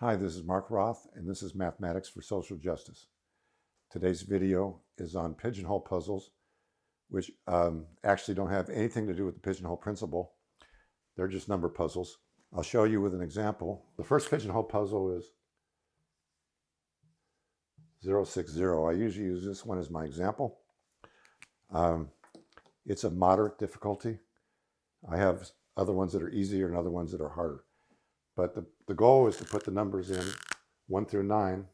Hi, this is Marc Roth, and this is Mathematics for Social Justice. Today's video is on pigeonhole puzzles, which actually don't have anything to do with the pigeonhole principle. They're just number puzzles. I'll show you with an example. The first pigeonhole puzzle is 060. I usually use this one as my example. It's a moderate difficulty. I have other ones that are easier and other ones that are harder. But the goal is to put the numbers in 1 through 9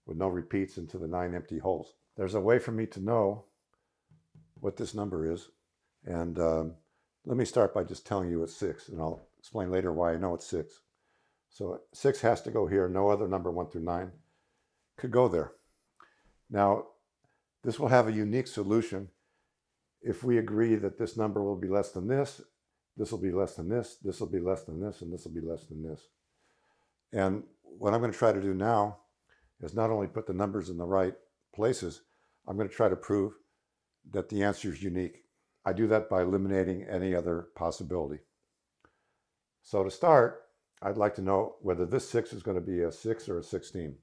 with no repeats into the 9 empty holes. There's a way for me to know what this number is. And let me start by just telling you it's 6. And I'll explain later why I know it's 6. So 6 has to go here. No other number 1 through 9 could go there. Now, this will have a unique solution if we agree that this number will be less than this. This will be less than this, this will be less than this, and this will be less than this. And what I'm going to try to do now is not only put the numbers in the right places, I'm going to try to prove that the answer is unique. I do that by eliminating any other possibility. So to start, I'd like to know whether this 6 is going to be a 6 or a 16.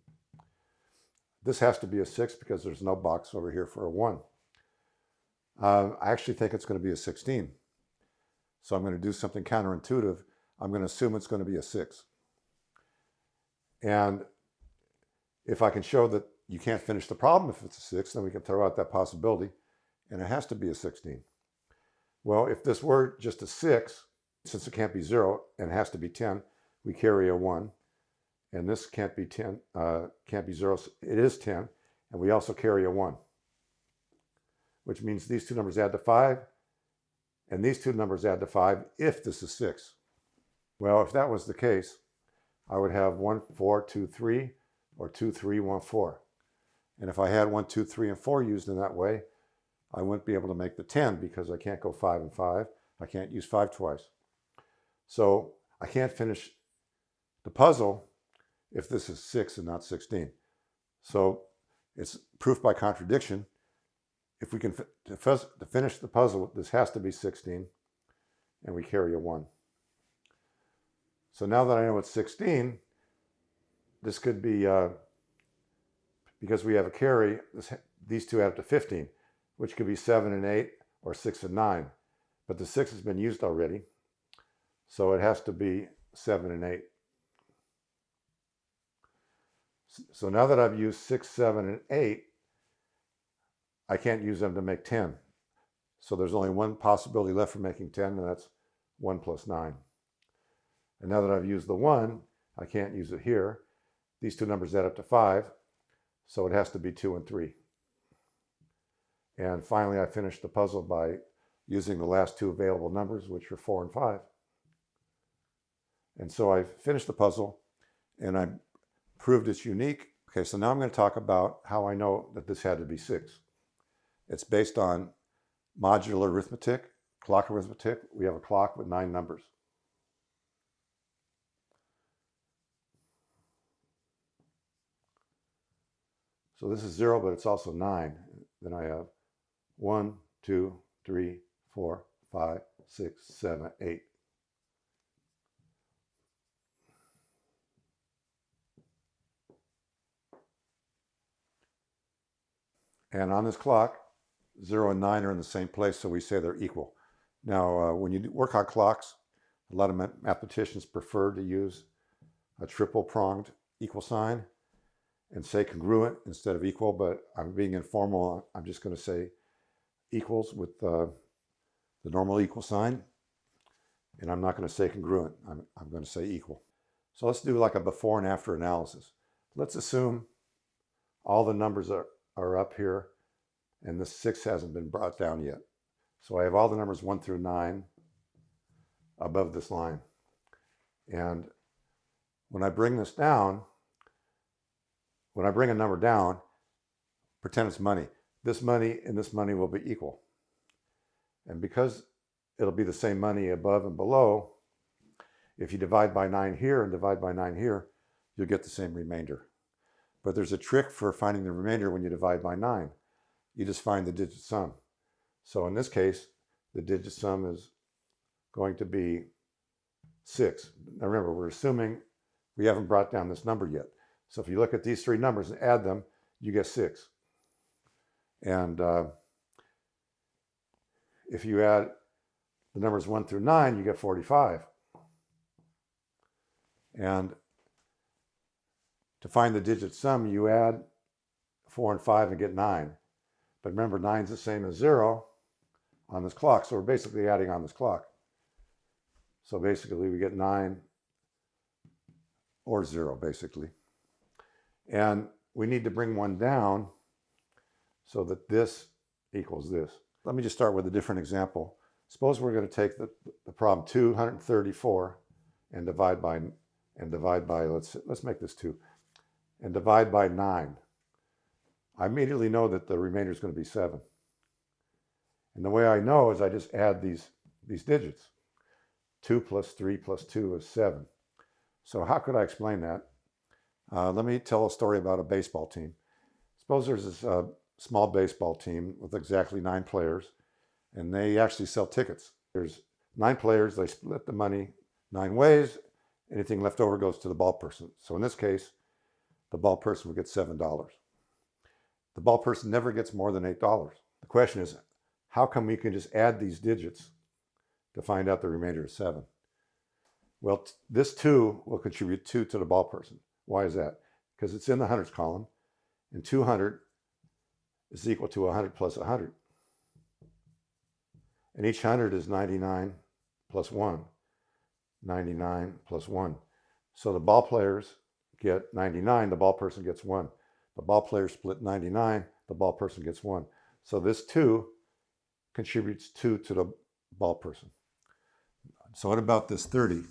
This has to be a 6 because there's no box over here for a 1. I actually think it's going to be a 16. So I'm going to do something counterintuitive. I'm going to assume it's going to be a 6. And if I can show that you can't finish the problem if it's a 6, then we can throw out that possibility, and it has to be a 16. Well, if this were just a 6, since it can't be 0 and it has to be 10, we carry a 1. And this can't be 10, can't be 0. So it is 10, and we also carry a 1, which means these two numbers add to 5. And these two numbers add to 5 if this is 6. Well, if that was the case, I would have 1, 4, 2, 3, or 2, 3, 1, 4. And if I had 1, 2, 3, and 4 used in that way, I wouldn't be able to make the 10 because I can't go 5 and 5. I can't use 5 twice. So I can't finish the puzzle if this is 6 and not 16. So it's proof by contradiction. If we can to finish the puzzle, this has to be 16, and we carry a 1. So now that I know it's 16, this could be, because we have a carry, these two add up to 15, which could be 7 and 8 or 6 and 9. But the 6 has been used already, so it has to be 7 and 8. So now that I've used 6, 7, and 8, I can't use them to make 10. So there's only one possibility left for making 10, and that's 1 plus 9. And now that I've used the 1, I can't use it here. These two numbers add up to 5, so it has to be 2 and 3. And finally, I finished the puzzle by using the last two available numbers, which are 4 and 5. And so I finished the puzzle, and I proved it's unique. Okay, so now I'm going to talk about how I know that this had to be 6. It's based on modular arithmetic, clock arithmetic. We have a clock with 9 numbers. So this is 0, but it's also 9. Then I have 1, 2, 3, 4, 5, 6, 7, 8. And on this clock, 0 and 9 are in the same place, so we say they're equal. Now, when you work on clocks, a lot of mathematicians prefer to use a triple-pronged equal sign and say congruent instead of equal, but I'm being informal. I'm just going to say equals with the normal equal sign, and I'm not going to say congruent. I'm going to say equal. So let's do like a before and after analysis. Let's assume all the numbers are up here, and the 6 hasn't been brought down yet. So I have all the numbers 1 through 9 above this line. And when I bring this down, when I bring a number down, pretend it's money. This money and this money will be equal. And because it'll be the same money above and below, if you divide by 9 here and divide by 9 here, you'll get the same remainder. But there's a trick for finding the remainder when you divide by 9. You just find the digit sum. So in this case, the digit sum is going to be 6. Now remember, we're assuming We haven't brought down this number yet. So if you look at these three numbers and add them, you get 6. And if you add the numbers 1 through 9, you get 45. And to find the digit sum, you add 4 and 5 and get 9. But remember, 9 is the same as 0 on this clock. So we're basically adding on this clock. So basically we get 9 or 0, basically. And we need to bring one down so that this equals this. Let me just start with a different example. Suppose we're going to take the problem 234 and divide by let's make this 2 and divide by 9. I immediately know that the remainder is going to be 7. And the way I know is I just add these digits. 2 plus 3 plus 2 is 7. So how could I explain that? Let me tell a story about a baseball team. Suppose there's this small baseball team with exactly 9 players, and they actually sell tickets. There's 9 players, they split the money 9 ways. Anything left over goes to the ball person. So in this case, the ball person would get $7. The ball person never gets more than $8. The question is, how come we can just add these digits to find out the remainder is 7? Well, this 2 will contribute 2 to the ball person. Why is that? Because it's in the hundreds column, and 200 is equal to 100 plus 100. And each 100 is 99 plus 1. 99 plus 1. So the ball players get 99, the ball person gets 1. The ball players split 99, the ball person gets 1. So this 2 contributes 2 to the ball person. So what about this 30?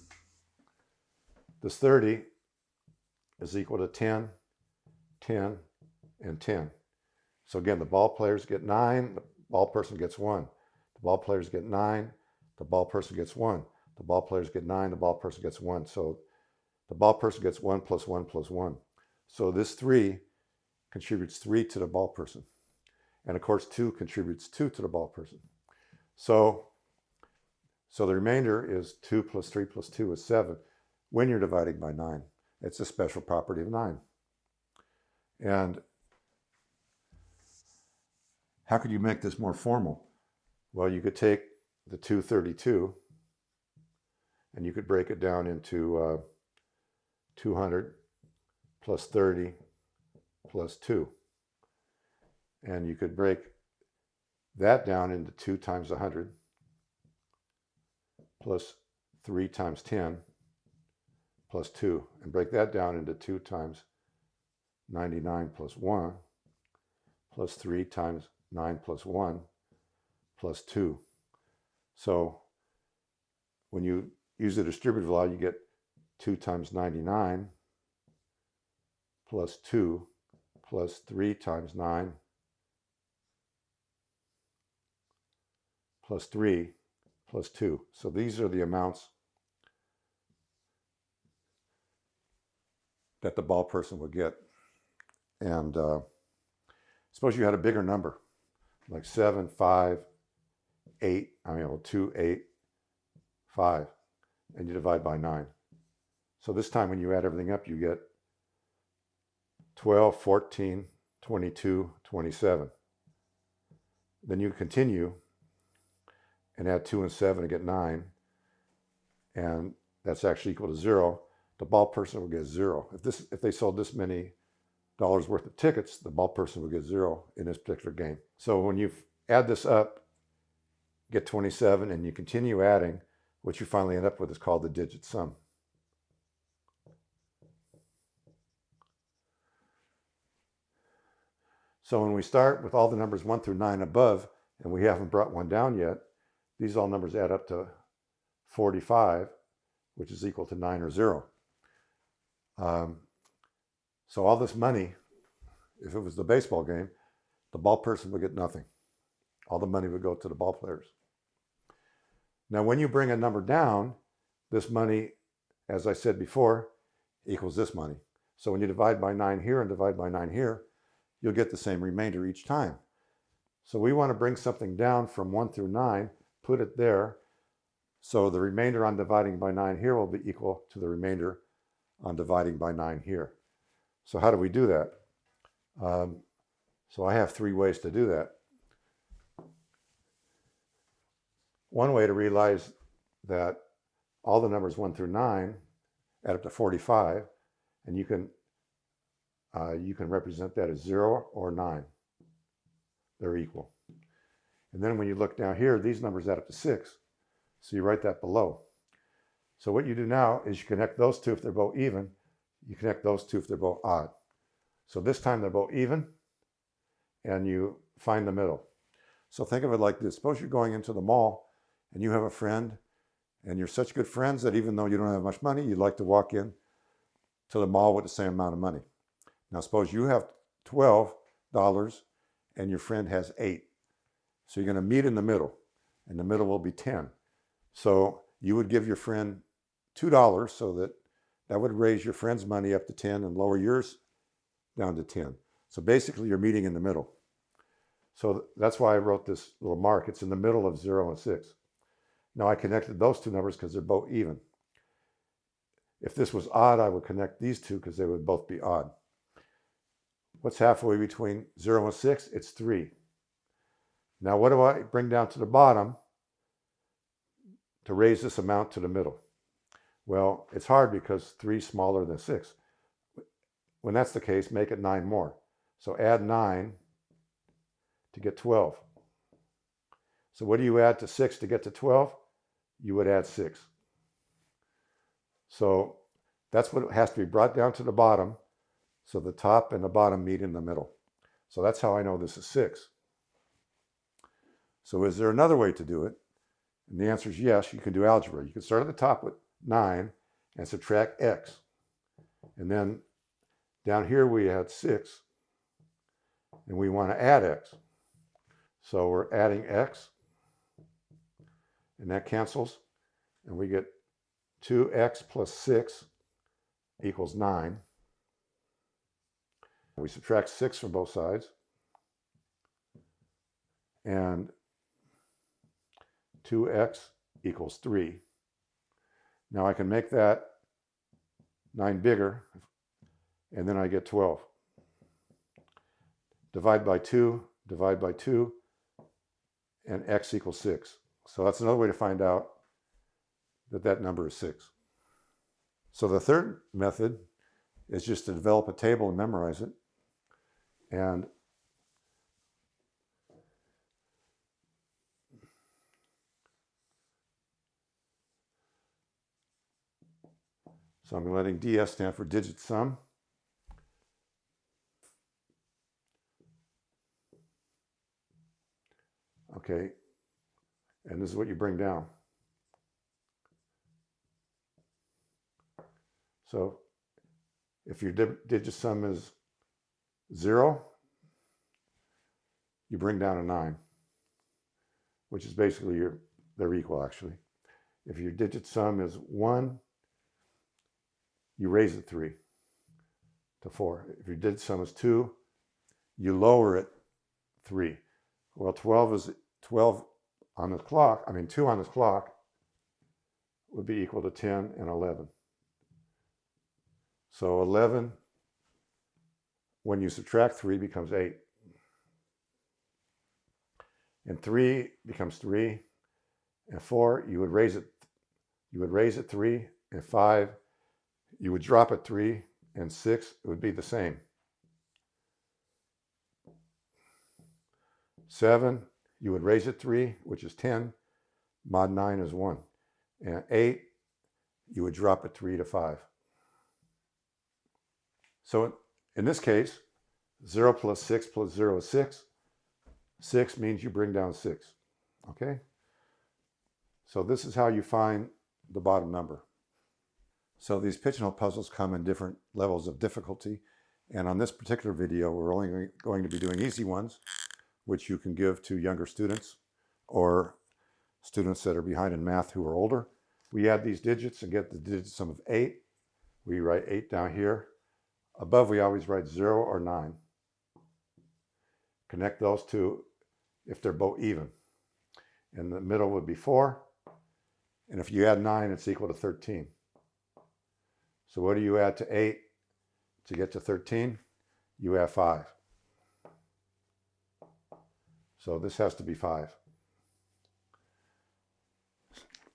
This 30 is equal to 10, 10, and 10. So again, the ball players get 9, the ball person gets 1. The ball players get 9, the ball person gets 1. The ball players get 9, the ball person gets 1. So the ball person gets 1 plus 1 plus 1. So this 3 contributes 3 to the ball person. And of course, 2 contributes 2 to the ball person. So the remainder is 2 plus 3 plus 2 is 7 when you're dividing by 9. It's a special property of 9. And how could you make this more formal? Well, you could take the 232 and you could break it down into 200 plus 30 plus 2. And you could break that down into 2 times 100 plus 3 times 10 plus 2. And break that down into 2 times 99 plus 1 plus 3 times 9 plus 1 plus 2. So when you use the distributive law, you get 2 times 99 plus 2 plus 3 times 9 plus 3 plus 2. So these are the amounts that the ball person would get. And suppose you had a bigger number, like 7, 5, 8, 2, 8, 5, and you divide by 9. So this time when you add everything up, you get 12, 14, 22, 27. Then you continue and add 2 and 7 to get 9, and that's actually equal to 0. The ball person will get 0. If they sold this many dollars worth of tickets, the ball person will get 0 in this particular game. So when you add this up, get 27, and you continue adding, what you finally end up with is called the digit sum. So when we start with all the numbers 1 through 9 above, and we haven't brought one down yet, these all numbers add up to 45, which is equal to 9 or 0. So all this money, if it was the baseball game, the ball person would get nothing. All the money would go to the ball players. Now, when you bring a number down, this money, as I said before, equals this money. So when you divide by 9 here and divide by 9 here, you'll get the same remainder each time. So we want to bring something down from 1 through 9, put it there. So the remainder on dividing by 9 here will be equal to the remainder on dividing by 9 here. So how do we do that? So I have 3 ways to do that. One way to realize that all the numbers 1 through 9 add up to 45, and you can represent that as 0 or 9. They're equal. And then when you look down here, these numbers add up to 6. So you write that below. So what you do now is you connect those two if they're both even. You connect those two if they're both odd. So this time they're both even, and you find the middle. So think of it like this. Suppose you're going into the mall and you have a friend, and you're such good friends that even though you don't have much money, you'd like to walk in to the mall with the same amount of money. Now suppose you have $12 and your friend has 8. So you're going to meet in the middle, and the middle will be 10. So you would give your friend $2 so that would raise your friend's money up to 10 and lower yours down to 10. So basically you're meeting in the middle. So that's why I wrote this little mark. It's in the middle of 0 and 6. Now I connected those two numbers because they're both even. If this was odd, I would connect these two because they would both be odd. What's halfway between 0 and 6? It's 3. Now what do I bring down to the bottom to raise this amount to the middle? Well, it's hard because 3 is smaller than 6. When that's the case, make it 9 more. So add 9 to get 12. So what do you add to 6 to get to 12? You would add 6. So that's what has to be brought down to the bottom, so the top and the bottom meet in the middle. So that's how I know this is 6. So is there another way to do it? And the answer is yes. You can do algebra. You can start at the top with 9 and subtract x. And then down here we had 6, and we want to add x. So we're adding x, and that cancels, and we get 2x plus 6 equals 9. We subtract 6 from both sides, and 2x equals 3. Now I can make that 9 bigger, and then I get 12. Divide by 2, and x equals 6. So that's another way to find out that that number is 6. So the third method is just to develop a table and memorize it. And so I'm letting DS stand for digit sum. Okay, and this is what you bring down. So if your digit sum is 0, you bring down a 9, which is basically they're equal actually. If your digit sum is 1, you raise it 3 to 4. If your digit sum is 2, you lower it 3. Well, 12 on this clock, 2 on this clock would be equal to 10 and 11. So 11, when you subtract 3, becomes 8. And 3 becomes 3. And 4, you would raise it 3. And 5, you would drop it 3. And 6, it would be the same. 7, you would raise it 3, which is 10. Mod 9 is 1. And 8, you would drop it 3 to 5. So in this case, 0 plus 6 plus 0 is 6. 6 means you bring down 6. Okay? So this is how you find the bottom number. So these pigeonhole puzzles come in different levels of difficulty. And on this particular video, we're only going to be doing easy ones, which you can give to younger students or students that are behind in math who are older. We add these digits and get the digit sum of 8. We write 8 down here. Above, we always write 0 or 9. Connect those two if they're both even. In the middle would be 4. And if you add 9, it's equal to 13. So what do you add to 8 to get to 13? You add 5. So this has to be 5.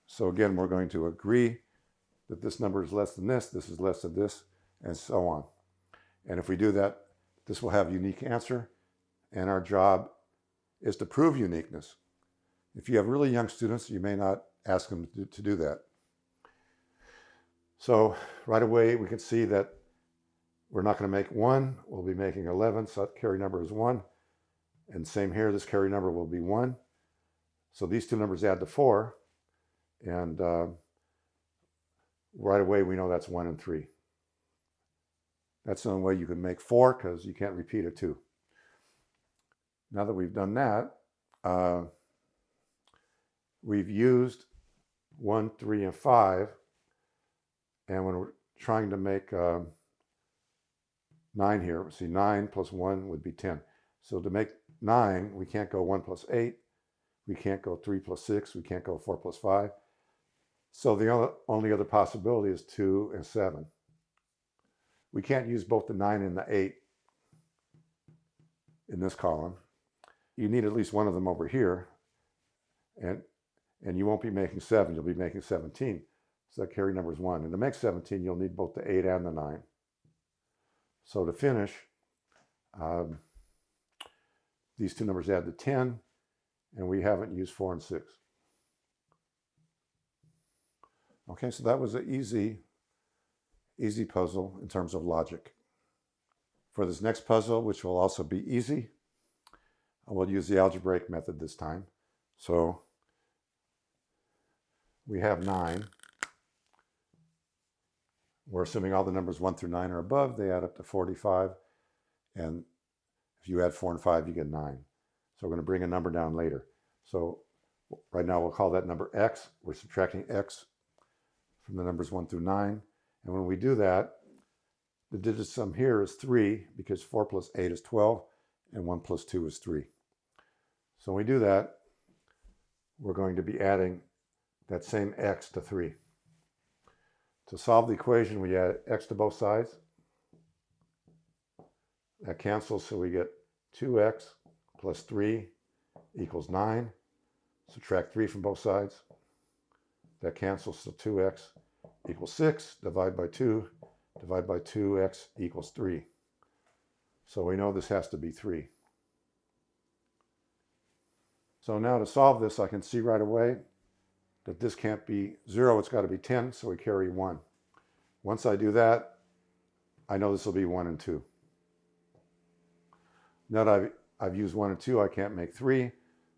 So again, we're going to agree that this number is less than this is less than this, and so on. And if we do that, this will have a unique answer, and our job is to prove uniqueness. If you have really young students, you may not ask them to do that. So right away, we can see that we're not going to make 1. We'll be making 11, so that carry number is 1. And same here, this carry number will be 1. So these two numbers add to 4. And right away, we know that's 1 and 3. That's the only way you can make 4, because you can't repeat a 2. Now that we've done that, we've used 1, 3, and 5. And when we're trying to make 9 here, see 9 plus 1 would be 10. So to make 9, we can't go 1 plus 8. We can't go 3 plus 6. We can't go 4 plus 5. So the only other possibility is 2 and 7. We can't use both the 9 and the 8 in this column. You need at least one of them over here. And you won't be making 7. You'll be making 17. So that carry number is 1. And to make 17, you'll need both the 8 and the 9. So to finish, these two numbers add to 10. And we haven't used 4 and 6. Okay, so that was an easy puzzle in terms of logic. For this next puzzle, which will also be easy, I will use the algebraic method this time. So we have 9. We're assuming all the numbers 1 through 9 are above. They add up to 45. And if you add 4 and 5, you get 9. So we're going to bring a number down later. So right now we'll call that number x. We're subtracting x from the numbers 1 through 9. And when we do that, the digit sum here is 3, because 4 plus 8 is 12, and 1 plus 2 is 3. So when we do that, we're going to be adding that same x to 3. To solve the equation, we add x to both sides. That cancels, so we get 2x plus 3 equals 9. Subtract 3 from both sides. That cancels, so 2x equals 6. Divide by 2. Divide by 2x equals 3. So we know this has to be 3. So now to solve this, I can see right away that this can't be 0. It's got to be 10, so we carry 1. Once I do that, I know this will be 1 and 2. Now that I've used 1 and 2, I can't make 3.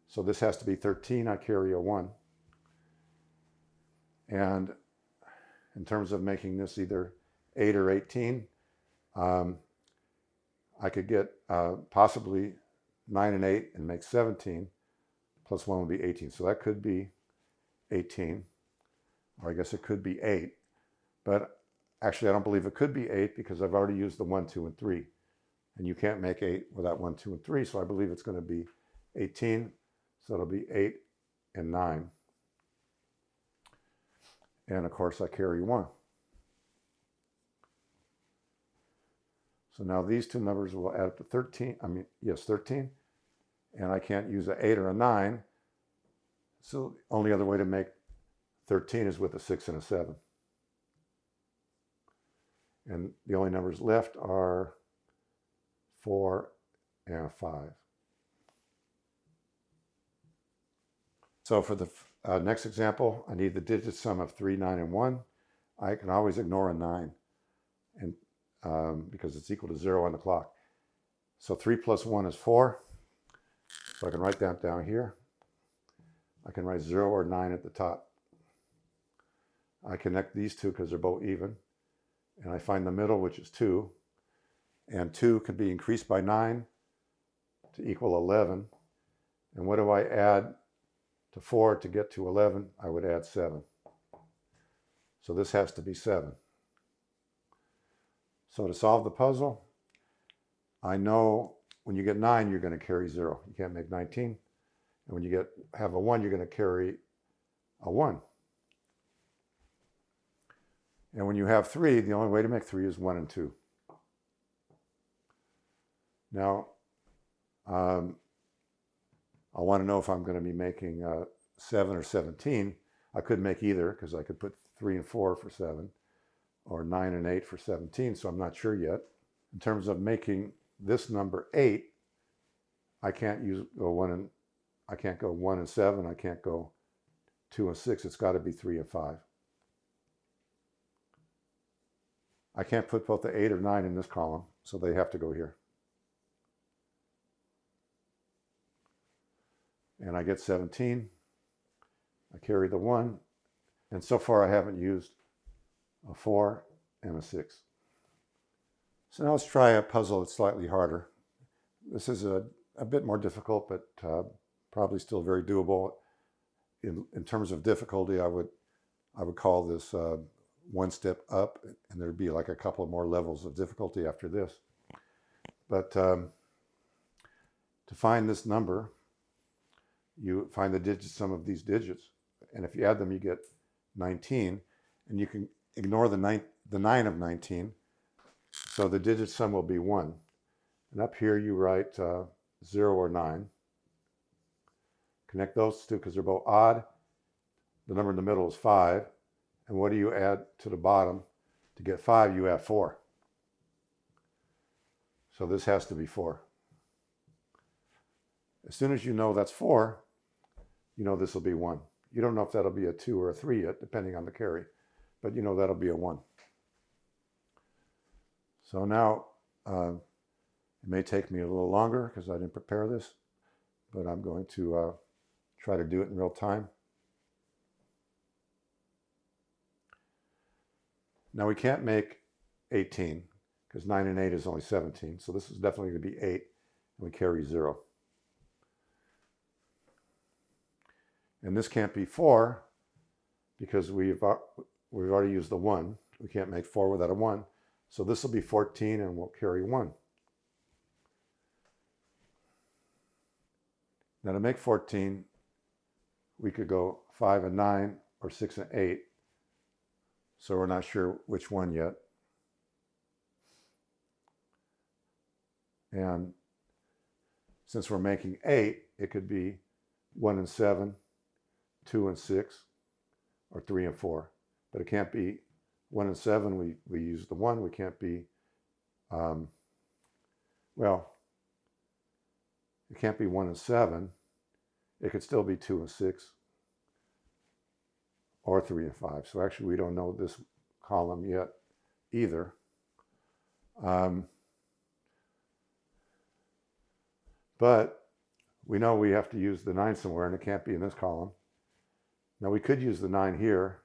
So this has to be 13. I carry a 1. And in terms of making this either 8 or 18, I could get possibly 9 and 8 and make 17. Plus 1 would be 18. So that could be 18. Or I guess it could be 8. But actually, I don't believe it could be 8, because I've already used the 1, 2, and 3. And you can't make 8 without 1, 2, and 3. So I believe it's going to be 18. So it'll be 8 and 9. And of course, I carry 1. So now these two numbers will add up to 13. 13. And I can't use an 8 or a 9. So the only other way to make 13 is with a 6 and a 7. And the only numbers left are 4 and 5. So for the next example, I need the digit sum of 3, 9, and 1. I can always ignore a 9 and because it's equal to 0 on the clock. So 3 plus 1 is 4. So I can write that down here. I can write 0 or 9 at the top. I connect these two because they're both even. And I find the middle, which is 2. And 2 can be increased by 9 to equal 11. And what do I add to 4 to get to 11? I would add 7. So this has to be 7. So to solve the puzzle, I know when you get 9, you're going to carry 0. You can't make 19. And when you have a 1, you're going to carry a 1. And when you have 3, the only way to make 3 is 1 and 2. Now, I want to know if I'm going to be making 7 or 17. I could make either, because I could put 3 and 4 for 7, or 9 and 8 for 17, so I'm not sure yet. In terms of making this number 8, I can't go 1 and 7. I can't go 2 and 6. It's got to be 3 and 5. I can't put both the 8 or 9 in this column, so they have to go here. And I get 17. I carry the 1. And so far I haven't used a 4 and a 6. So now let's try a puzzle that's slightly harder. This is a bit more difficult, but probably still very doable. In terms of difficulty, I would call this one step up, and there'd be like a couple of more levels of difficulty after this. But to find this number, you find the digit sum of these digits, and if you add them, you get 19, and you can ignore the 9 of 19, so the digit sum will be 1. And up here you write 0 or 9. Connect those two because they're both odd. The number in the middle is 5. And what do you add to the bottom? To get 5, you add 4. So this has to be 4. As soon as you know that's 4, you know this will be 1. You don't know if that'll be a 2 or a 3 yet, depending on the carry. But you know that'll be a 1. So now, it may take me a little longer because I didn't prepare this, but I'm going to try to do it in real time. Now we can't make 18 because 9 and 8 is only 17. So this is definitely going to be 8, and we carry 0. And this can't be 4 because we've already used the 1. We can't make 4 without a 1. So this will be 14, and we'll carry 1. Now to make 14, we could go 5 and 9 or 6 and 8. So we're not sure which one yet. And since we're making 8, it could be 1 and 7, 2 and 6, or 3 and 4. But it can't be 1 and 7. We use the 1. We can't be, well, it can't be 1 and 7. It could still be 2 and 6 or 3 and 5. So actually we don't know this column yet either. But we know we have to use the 9 somewhere, and it can't be in this column. Now we could use the 9 here,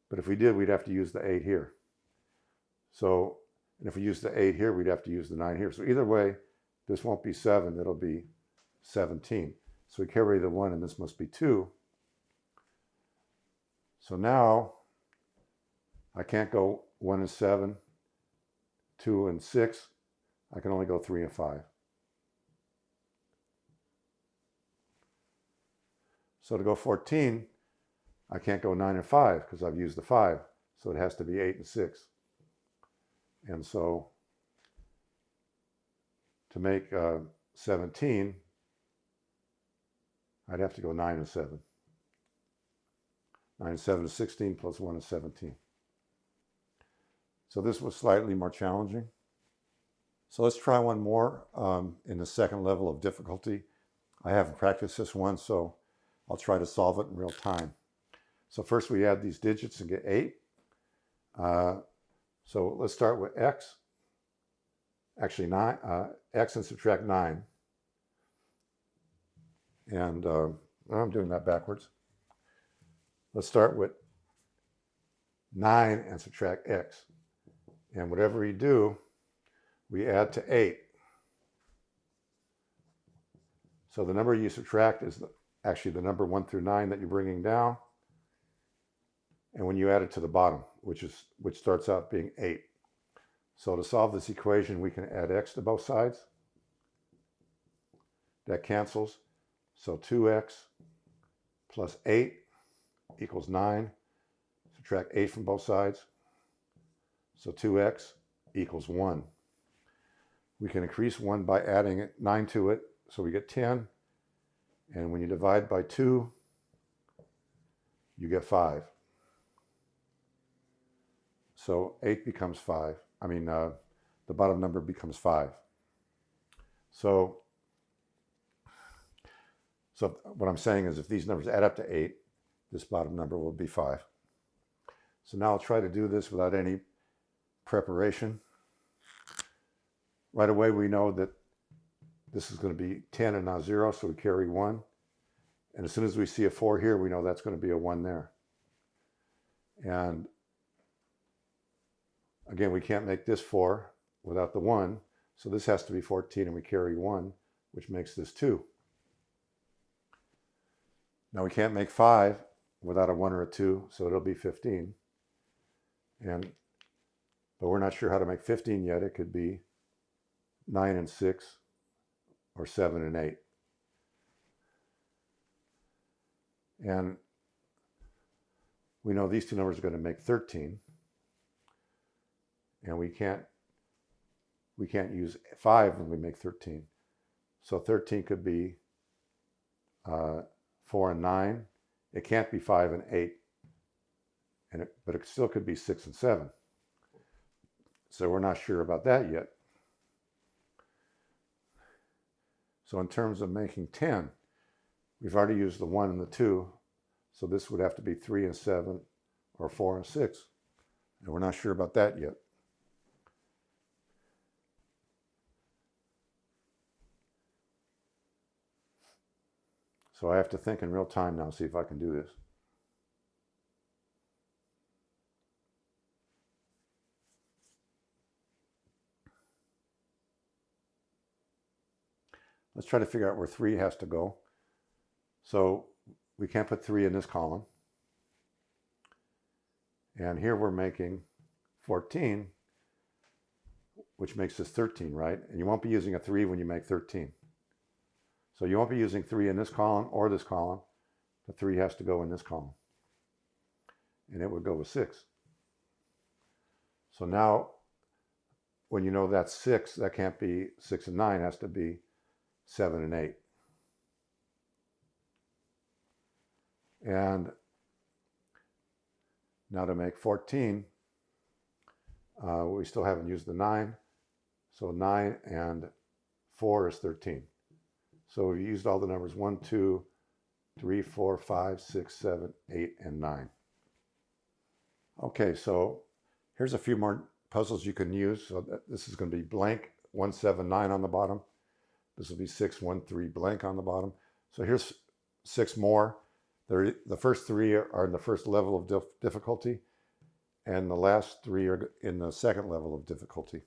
but if we did, we'd have to use the 8 here. So, and if we use the 8 here, we'd have to use the 9 here. So either way, this won't be 7, it'll be 17. So we carry the 1, and this must be 2. So now I can't go 1 and 7, 2 and 6. I can only go 3 and 5. So to go 14, I can't go 9 and 5 because I've used the 5. So it has to be 8 and 6. And so to make 17, I'd have to go 9 and 7. 9 and 7 is 16 plus 1 is 17. So this was slightly more challenging. So let's try one more in the second level of difficulty. I haven't practiced this one, so I'll try to solve it in real time. So first we add these digits and get 8. So let's start with x. Actually, x and subtract 9. And I'm doing that backwards. Let's start with 9 and subtract x. And whatever we do, we add to 8. So the number you subtract is actually the number 1 through 9 that you're bringing down. And when you add it to the bottom, which starts out being 8. So to solve this equation, we can add x to both sides. That cancels. So 2x plus 8 equals 9. Subtract 8 from both sides. So 2x equals 1. We can increase 1 by adding 9 to it, so we get 10. And when you divide by 2, you get 5. So 8 becomes 5. The bottom number becomes 5. So what I'm saying is if these numbers add up to 8, this bottom number will be 5. So now I'll try to do this without any preparation. Right away we know that this is going to be 10 and not 0, so we carry 1. And as soon as we see a 4 here, we know that's going to be a 1 there. And again, we can't make this 4 without the 1, so this has to be 14, and we carry 1, which makes this 2. Now we can't make 5 without a 1 or a 2, so it'll be 15. But we're not sure how to make 15 yet. It could be 9 and 6, or 7 and 8. And we know these two numbers are going to make 13. And we can't use 5 when we make 13. So 13 could be 4 and 9. It can't be 5 and 8. But it still could be 6 and 7. So we're not sure about that yet. So in terms of making 10, we've already used the 1 and the 2. So this would have to be 3 and 7 or 4 and 6. And we're not sure about that yet. So I have to think in real time now, see if I can do this. Let's try to figure out where 3 has to go. So we can't put 3 in this column. And here we're making 14, which makes this 13, right? And you won't be using a 3 when you make 13. So you won't be using 3 in this column or this column. The 3 has to go in this column. And it would go with 6. So now, when you know that's 6, that can't be 6 and 9, it has to be 7 and 8. And now to make 14, we still haven't used the 9. So 9 and 4 is 13. So we've used all the numbers 1, 2, 3, 4, 5, 6, 7, 8, and 9. Okay, so here's a few more puzzles you can use. So this is going to be blank 1, 7, 9 on the bottom. This will be 6, 1, 3 blank on the bottom. So here's 6 more. The first 3 are in the first level of difficulty, and the last 3 are in the second level of difficulty.